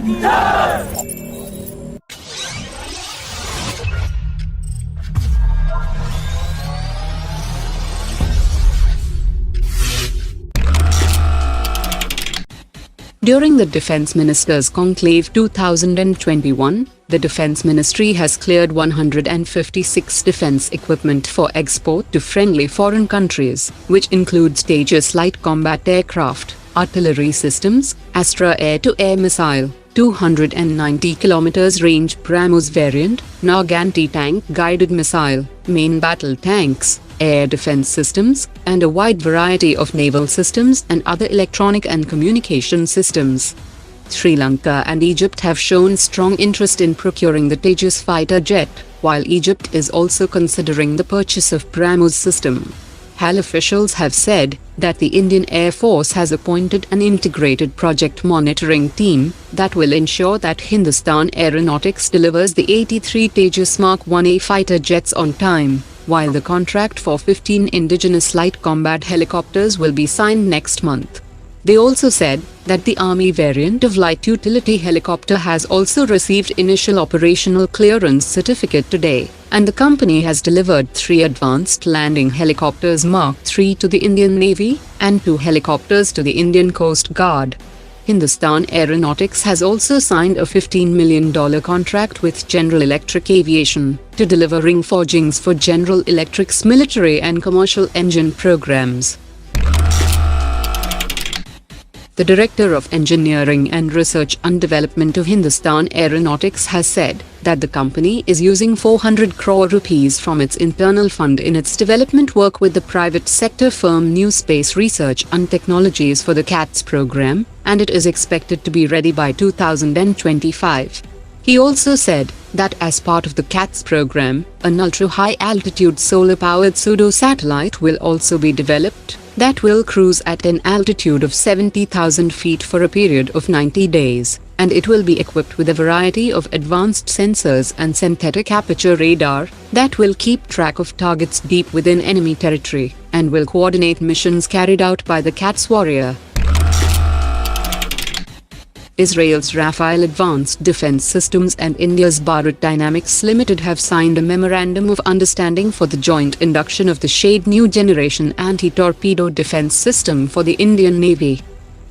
During the Defense Ministers' Conclave 2021, the Defense Ministry has cleared 156 defense equipment for export to friendly foreign countries, which includes Tejas light combat aircraft, artillery systems, Astra air-to-air missile, 290 km range BrahMos variant, Nag anti-tank guided missile, main battle tanks, air defense systems, and a wide variety of naval systems and other electronic and communication systems. Sri Lanka and Egypt have shown strong interest in procuring the Tejas fighter jet, while Egypt is also considering the purchase of BrahMos system. HAL officials have said that the Indian Air Force has appointed an integrated project monitoring team that will ensure that Hindustan Aeronautics delivers the 83 Tejas Mark1A fighter jets on time, while the contract for 15 indigenous light combat helicopters will be signed next month. They also said that the Army variant of light utility helicopter has also received initial operational clearance certificate today, and the company has delivered 3 advanced landing helicopters Mark III to the Indian Navy and 2 helicopters to the Indian Coast Guard. Hindustan Aeronautics has also signed a $15 million contract with General Electric Aviation to deliver ring forgings for General Electric's military and commercial engine programs. The Director of Engineering and Research and Development of Hindustan Aeronautics has said that the company is using 400 crore rupees from its internal fund in its development work with the private sector firm New Space Research and Technologies for the CATS program, and it is expected to be ready by 2025. He also said that as part of the CATS program, an ultra-high altitude solar-powered pseudo satellite will also be developed that will cruise at an altitude of 70,000 feet for a period of 90 days, and it will be equipped with a variety of advanced sensors and synthetic aperture radar that will keep track of targets deep within enemy territory, and will coordinate missions carried out by the CATS warrior. Israel's Rafael Advanced Defense Systems and India's Bharat Dynamics Limited have signed a memorandum of understanding for the joint induction of the Shade New Generation Anti-Torpedo Defense System for the Indian Navy.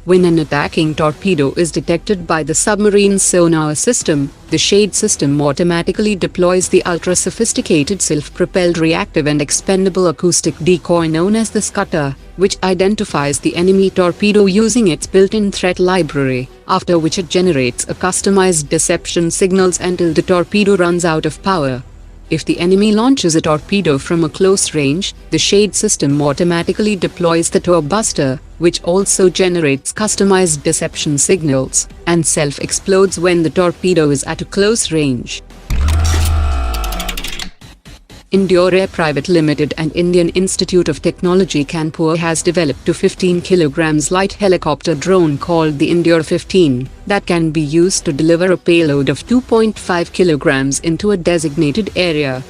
When an attacking torpedo is detected by the submarine sonar system, the Shade system automatically deploys the ultra-sophisticated self-propelled reactive and expendable acoustic decoy known as the Scudder, which identifies the enemy torpedo using its built-in threat library, after which it generates a customized deception signals until the torpedo runs out of power. If the enemy launches a torpedo from a close range, the Shade system automatically deploys the tow buster, which also generates customized deception signals, and self-explodes when the torpedo is at a close range. Indore Private Limited and Indian Institute of Technology Kanpur has developed a 15 kg light helicopter drone called the Indore 15 that can be used to deliver a payload of 2.5 kg into a designated area.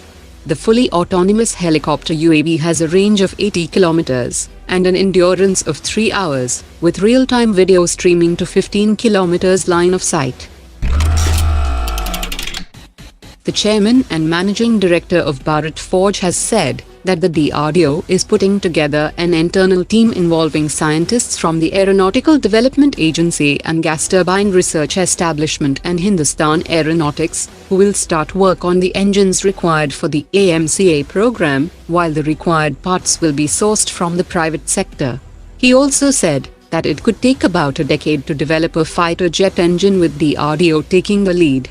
The fully autonomous helicopter UAV has a range of 80 km and an endurance of 3 hours, with real-time video streaming to 15 km line of sight. The chairman and managing director of Bharat Forge has said that the DRDO is putting together an internal team involving scientists from the Aeronautical Development Agency and Gas Turbine Research Establishment and Hindustan Aeronautics, who will start work on the engines required for the AMCA program, while the required parts will be sourced from the private sector. He also said that it could take about a decade to develop a fighter jet engine, with DRDO taking the lead.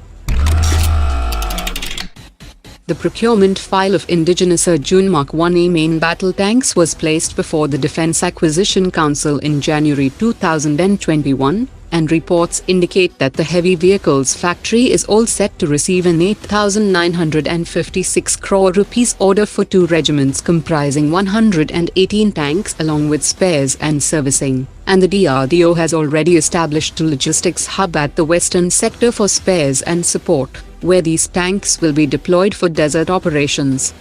The procurement file of indigenous Arjun Mark1A main battle tanks was placed before the Defence Acquisition Council in January 2021, and reports indicate that the heavy vehicles factory is all set to receive an 8,956 crore rupees order for 2 regiments comprising 118 tanks along with spares and servicing, and the DRDO has already established a logistics hub at the western sector for spares and support, where these tanks will be deployed for desert operations.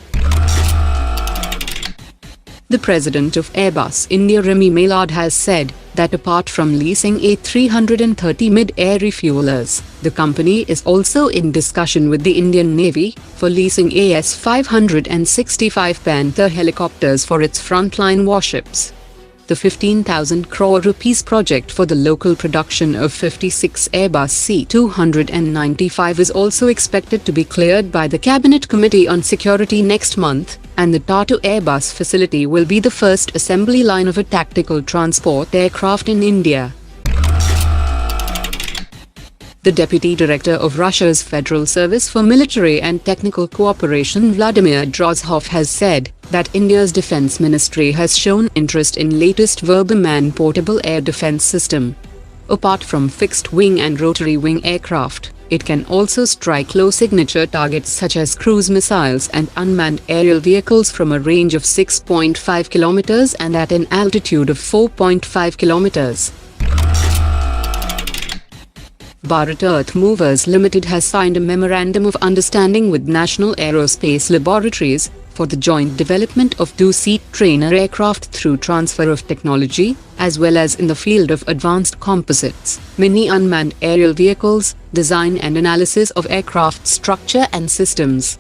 The president of Airbus India Remy Malad has said that apart from leasing A330 mid-air refuelers, the company is also in discussion with the Indian Navy for leasing AS565 Panther helicopters for its frontline warships. The 15,000 crore rupees project for the local production of 56 Airbus C-295 is also expected to be cleared by the Cabinet Committee on Security next month, and the Tata-Airbus facility will be the first assembly line of a tactical transport aircraft in India. The Deputy Director of Russia's Federal Service for Military and Technical Cooperation Vladimir Drozhov has said that India's Defence Ministry has shown interest in latest Verbaman portable air defence system. Apart from fixed-wing and rotary-wing aircraft, it can also strike low-signature targets such as cruise missiles and unmanned aerial vehicles from a range of 6.5 kilometers and at an altitude of 4.5 kilometers. Bharat Earth Movers Limited has signed a Memorandum of Understanding with National Aerospace Laboratories for the joint development of two-seat trainer aircraft through transfer of technology, as well as in the field of advanced composites, mini unmanned aerial vehicles, design and analysis of aircraft structure and systems.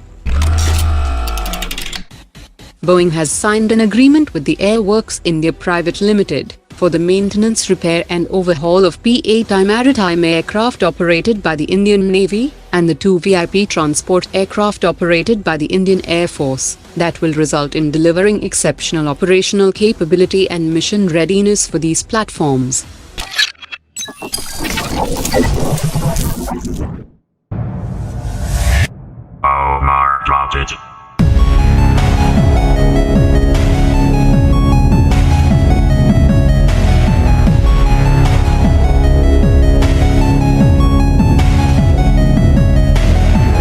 Boeing has signed an agreement with the Airworks India Private Limited for the maintenance, repair and overhaul of P-8I maritime aircraft operated by the Indian Navy and the two VIP transport aircraft operated by the Indian Air Force that will result in delivering exceptional operational capability and mission readiness for these platforms.